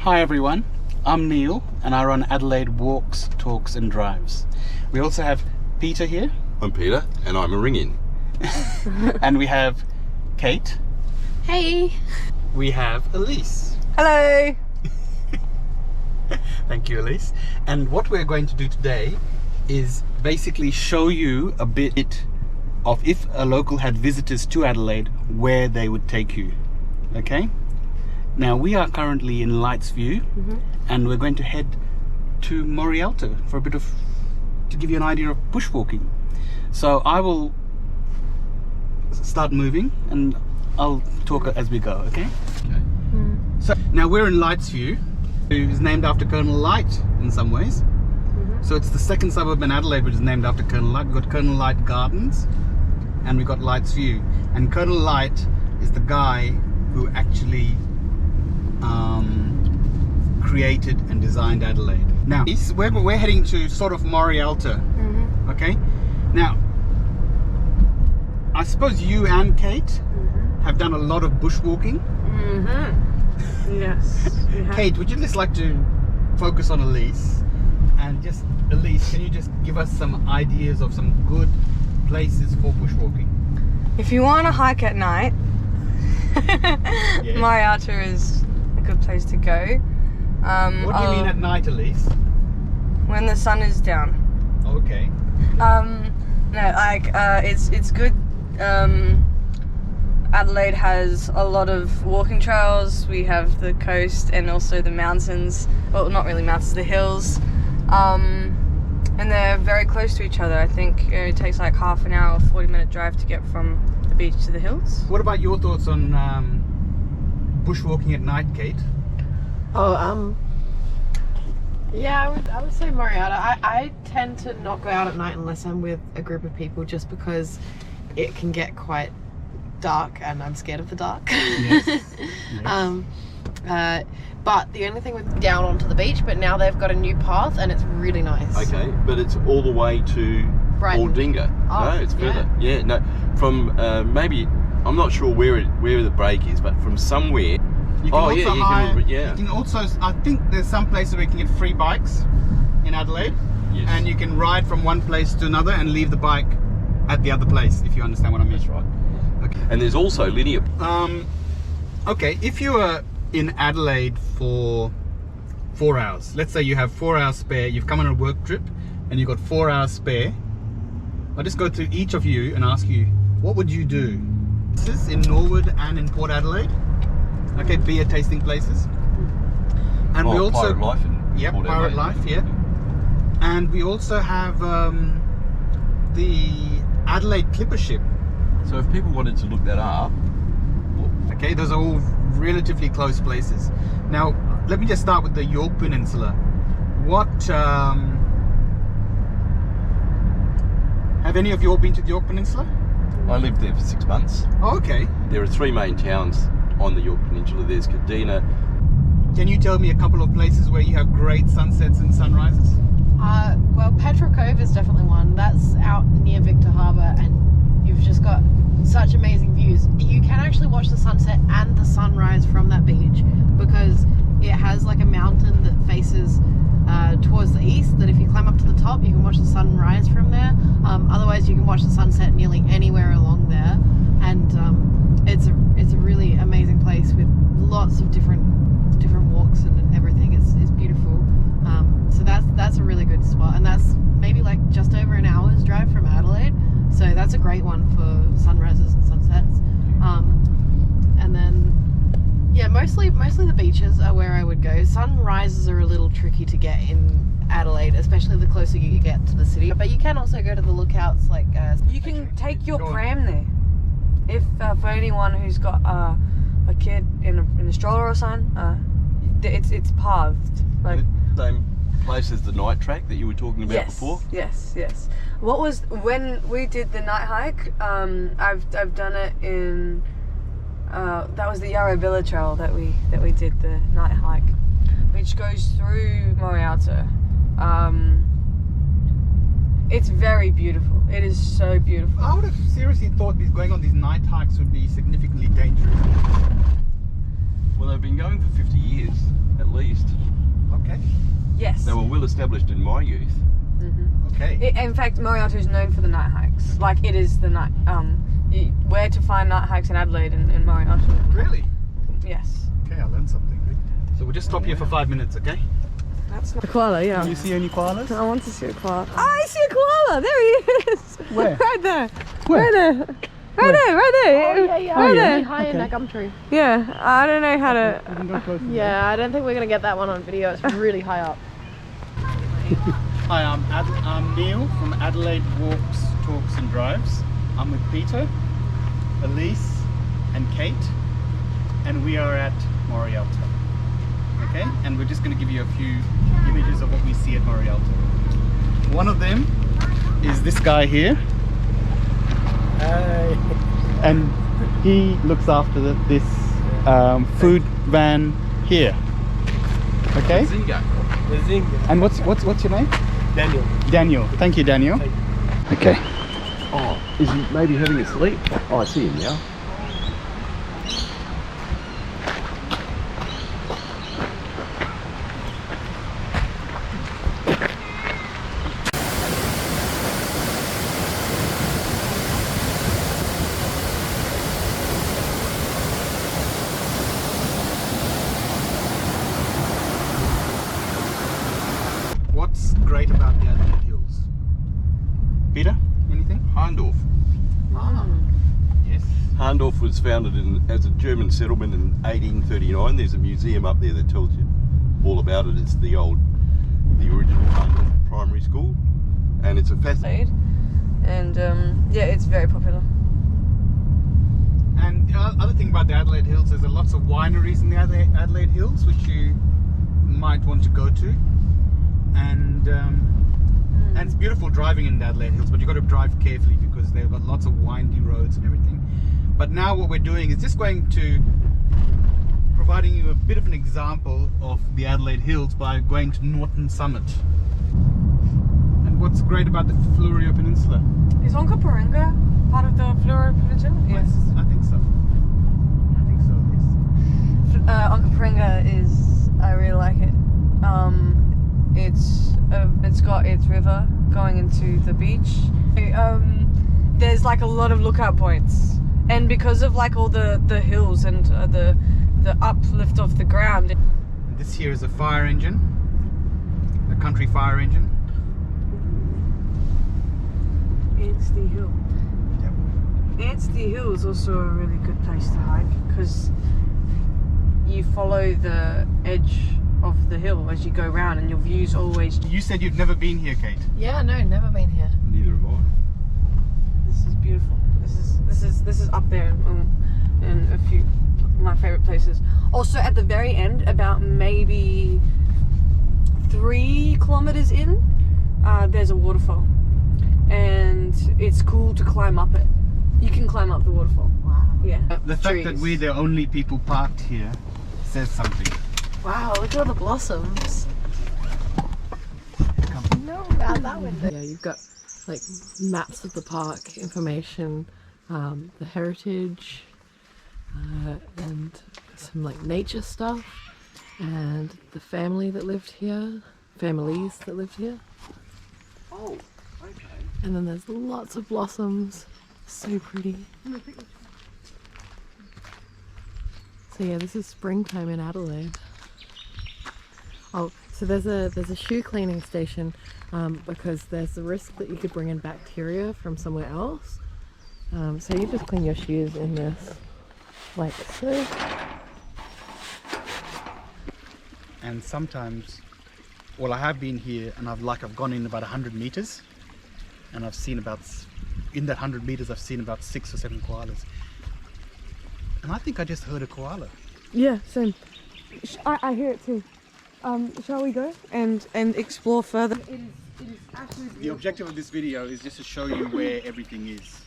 Hi everyone, I'm Neil and I run Adelaide Walks, Talks and Drives. We also have Peter here. I'm Peter and I'm a ring-in. And we have Kate. Hey. We have Elise. Hello. Thank you, Elise. And what we're going to do today is basically show you a bit of if a local had visitors to Adelaide, where they would take you. Okay? Now we are currently in Lights View, and we're going to head to Marion for a bit of, to give you an idea of bushwalking. So I will start moving and I'll talk as we go, okay? Okay. So now we're in Lights View, which is named after Colonel Light in some ways. So it's the second suburb in Adelaide which is named after Colonel Light. We've got Colonel Light Gardens and we've got Lights View. And Colonel Light is the guy who actually created and designed Adelaide. Now, we're heading to sort of Marion, okay? Now, I suppose you and Kate have done a lot of bushwalking. Yes. We have. Kate, would you just like to focus on Elise? And just, Elise, can you just give us some ideas of some good places for bushwalking? If you want to hike at night, Yes. Marion is a good place to go. What do you mean at night, Elise? When the sun is down. Okay. No, like it's good. Adelaide has a lot of walking trails. We have the coast and also the mountains. Well, not really mountains, the hills. And they're very close to each other. I think it takes like half an hour or 40-minute drive to get from the beach to the hills. What about your thoughts on bushwalking at night, Kate? Yeah, I would say Marion. I tend to not go out at night unless I'm with a group of people, just because it can get quite dark and I'm scared of the dark. Yes. But the only thing with down onto the beach, but now they've got a new path and it's really nice. Okay, but it's all the way to Brighton. Aldinga. Oh, No, it's further. yeah. Yeah, no. From maybe, I'm not sure where the break is, but from somewhere. You can also hire, yeah. you can also, I think there's some places where you can get free bikes in Adelaide. Yes. And you can ride from one place to another and leave the bike at the other place, if you understand what I mean. That's right. Okay. And there's also linear. Okay, if you are in Adelaide for 4 hours, let's say you have 4 hours spare, you've come on a work trip and you've got 4 hours spare, I'll just go to each of you and ask you, what would you do? This is in Norwood and in Port Adelaide. Okay, beer tasting places. And we also Pirate Life. Yep, Port Pirate Adelaide. Life, yeah. And we also have the Adelaide Clipper Ship. So if people wanted to look that up, Okay, those are all relatively close places. Now, let me just start with the York Peninsula. What, have any of you all been to the York Peninsula? I lived there for 6 months. Oh, okay. There are 3 main towns on the York Peninsula. There's Kadina. Can you tell me a couple of places where you have great sunsets and sunrises? Well, Petrel Cove is definitely one. That's out near Victor Harbour, and you've just got such amazing views. You can actually watch the sunset and the sunrise from that beach, because it has like a mountain that faces towards the east, that if you climb up to the top you can watch the sunrise from there. Otherwise you can watch the sunset nearly anywhere along there, and it's a really amazing place with lots of different walks and everything. It's beautiful. So that's a really good spot, and that's maybe like just over an hour's drive from Adelaide, so that's a great one for sunrises and sunsets. And then yeah, mostly the beaches are where I would go. Sunrises are a little tricky to get in Adelaide, especially the closer you get to the city, but you can also go to the lookouts, like You can take your pram there. If for anyone who's got a kid in a stroller or something, it's pathed. Like, Same place as the night track that you were talking about before. Yes. What was when we did the night hike? I've done it in. That was the Yarra Villa Trail that we did the night hike, which goes through Marion. It's very beautiful. It is so beautiful. I would have seriously thought going on these night hikes would be significantly dangerous. Well, they've been going for 50 years, at least. Okay. Yes. They were well established in my youth. Okay. In fact, Marion is known for the night hikes. Like, it is the night. Where to find night hikes in Adelaide and Marion. Really? Yes. Okay, I learned something. So we'll just stop here for 5 minutes, okay? That's not a koala, yeah. Do you see any koalas? I want to see a koala. Oh, I see a koala! There he is! Where? Right there. Where? Right there. Right there, right there. Oh, yeah. Right Really there. high in Okay. that gum tree. Yeah, I don't know how to... We can go closer. Yeah, I don't think we're gonna get that one on video. It's really high up. Hi, I'm Neil from Adelaide Walks, Talks and Drives. I'm with Peter, Elise and Kate, and we are at Marion. Okay, and we're just going to give you a few images of what we see at Marion. One of them is this guy here. Hi. And he looks after this food van here. Okay. Zinga. And what's your name? Daniel. Daniel. Thank you, Daniel. Okay. Oh, is he maybe having a sleep? Oh, I see him now. What's great about the Adelaide Hills? Peter, anything? Harndorf. Yes. Harndorf was founded as a German settlement in 1839. There's a museum up there that tells you all about it. It's the original Harndorf Primary School, and it's a fascinating. And yeah, it's very popular. And the other thing about the Adelaide Hills, there's lots of wineries in the Adelaide Hills, which you might want to go to. And it's beautiful driving in the Adelaide Hills, but you've got to drive carefully because they've got lots of windy roads and everything. But now what we're doing is just going to providing you a bit of an example of the Adelaide Hills by going to Norton Summit. And what's great about the Florio Peninsula? Is Onkaparinga part of the Florio Peninsula? Yes. I think so. I think so, yes. Onkaparinga is, I really like it. It's got its river going into the beach. There's like a lot of lookout points, and because of like all the hills and the uplift of the ground. And this here is a fire engine, a country fire engine. Anstey Hill. Yep. Anstey Hill is also a really good place to hike because you follow the edge of the hill as you go round, and your view's always. You said you've never been here, Kate. Yeah, no, never been here. Neither have I. This is beautiful. This is up there in a few of my favorite places. Also, at the very end, about maybe 3 kilometers in, there's a waterfall, and it's cool to climb up it. You can climb up the waterfall. Wow. Yeah. The fact that we're the only people parked here says something. Wow, look at all the blossoms. No, about that window. Yeah, you've got like maps of the park, information, the heritage, and some like nature stuff, and the family that lived here, families that lived here. Oh, okay. And then there's lots of blossoms, so pretty. So yeah, this is springtime in Adelaide. Oh, so there's a shoe cleaning station because there's the risk that you could bring in bacteria from somewhere else. So you just clean your shoes in this, like so. And sometimes, well, I have been here and I've gone in about 100 meters, and I've seen in that 100 meters I've seen about 6 or 7 koalas. And I think I just heard a koala. Yeah, same. I hear it too. Shall we go and explore further? It is absolutely. The objective of this video is just to show you where everything is,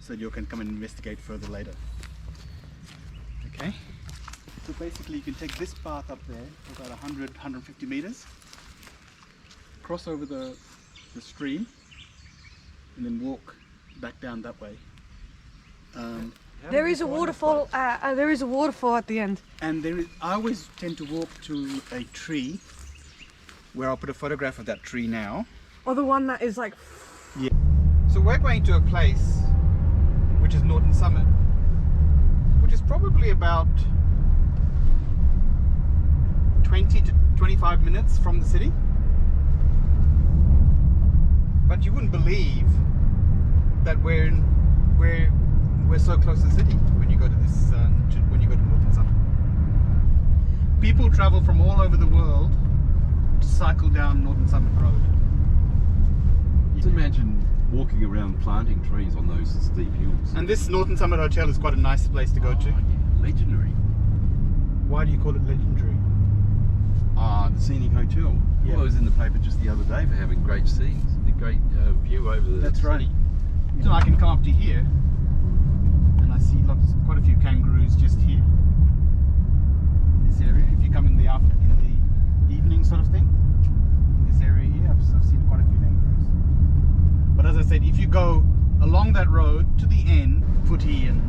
so that you can come and investigate further later. Okay? So basically you can take this path up there for about 150 meters, cross over the stream, and then walk back down that way. How There is a waterfall. There is a waterfall at the end. And I always tend to walk to a tree where I'll put a photograph of that tree now. Or the one that is like. Yeah. So we're going to a place which is Norton Summit, which is probably about 20 to 25 minutes from the city. But you wouldn't believe that we're so close to the city when you go to this when you go to Norton Summit. People travel from all over the world to cycle down Norton Summit Road. Just imagine walking around planting trees on those steep hills. And this Norton Summit Hotel is quite a nice place to go to. Yeah. Legendary. Why do you call it legendary? The scenic hotel. Yeah. Well, I was in the paper just the other day for having great scenes, a great view over the That's city. right. So I can come up to here, and I see quite a few kangaroos just here. This area. If you come in the evening sort of thing, in this area here, I've seen quite a few kangaroos. But as I said, if you go along that road to the end, footy and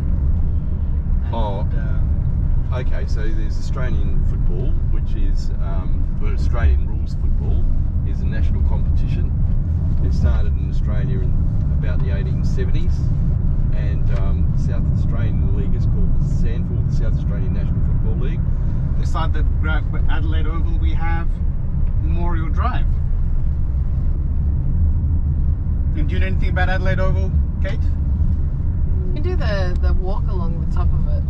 Okay, so there's Australian football, which is Australian rules football, is a national competition. It started in Australia in about the 1870s, and the South Australian League is called the SANFL, the South Australian National Football League. Beside the Adelaide Oval, we have Memorial Drive. And do you know anything about Adelaide Oval, Kate? You can do the walk along the top of it.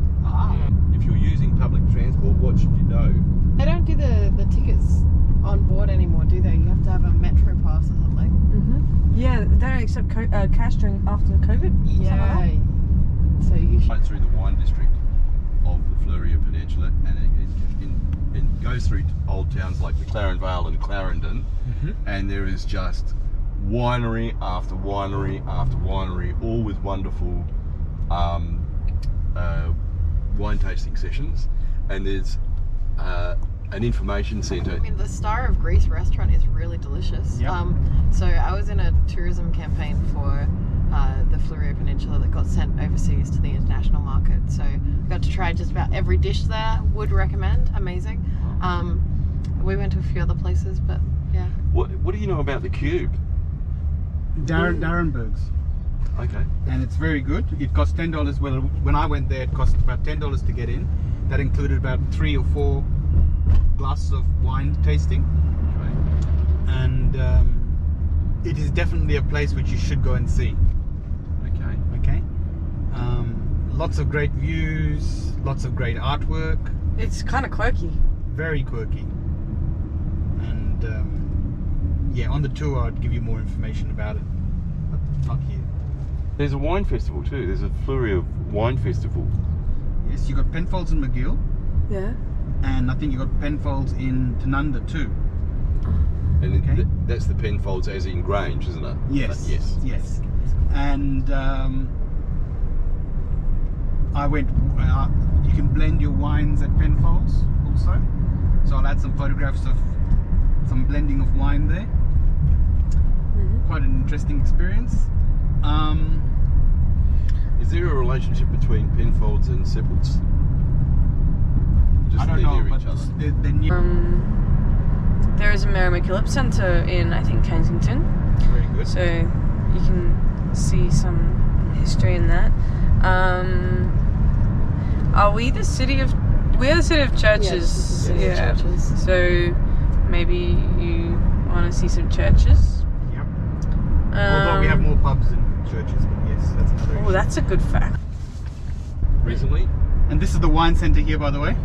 If you're using public transport, what should you know? They don't do the tickets on board anymore, do they? You have to have a metro pass or something. Yeah, they don't accept cash after COVID. Yeah. So you should. Right through the wine district of the Florio Peninsula, and it goes through old towns like McLaren Vale and Clarendon, and there is just winery after winery after winery, all with wonderful wine tasting sessions, and there's an information centre. I mean, the Star of Greece restaurant is really delicious. Yep. So I was in a tourism campaign for the Florio Peninsula that got sent overseas to the international market. So I got to try just about every dish there. Would recommend. Amazing. We went to a few other places, but yeah. What do you know about the Cube? Darrenberg's. Okay. And it's very good. It cost $10. Well, when I went there, it cost about $10 to get in. That included about 3 or 4 glasses of wine tasting. Okay. And it is definitely a place which you should go and see. Okay. Lots of great views, lots of great artwork. It's kind of quirky. Very quirky. And yeah, on the tour I'd give you more information about it, but not here. There's a wine festival too. There's a Florio Wine Festival. Yes, you got Penfolds in McGill, Yeah. and I think you got Penfolds in Tanunda too. And Okay. that's the Penfolds as in Grange, isn't it? Yes. Yes. And I went. You can blend your wines at Penfolds also. So I'll add some photographs of some blending of wine there. Quite an interesting experience. Is there a relationship between Penfolds and Snippets? Just I don't they're know, near but each other. they're near. There is a Marion McKillop Centre in, I think, Kensington. Very good. So you can see some history in that. Are we the city of? We are the city of churches. Yeah. Churches. So maybe you want to see some churches. Yep. Although we have more pubs than churches, but yes, that's another Oh, issue. that's a good fact. Recently? And this is the wine centre here, by the way.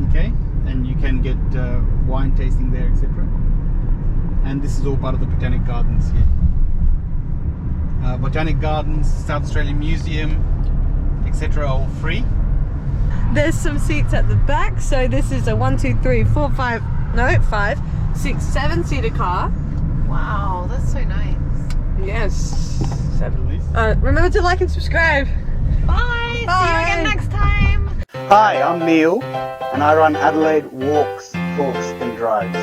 Okay, and you can get wine tasting there, etc. And this is all part of the Botanic Gardens here. Botanic Gardens, South Australian Museum, etc. are all free. There's some seats at the back. So this is a 5, 6, 7 seater car. Wow, that's so nice. Yes. 7. Remember to like and subscribe. Bye. Bye. See you again next time. Hi, I'm Neil, and I run Adelaide Walks, Talks and Drives.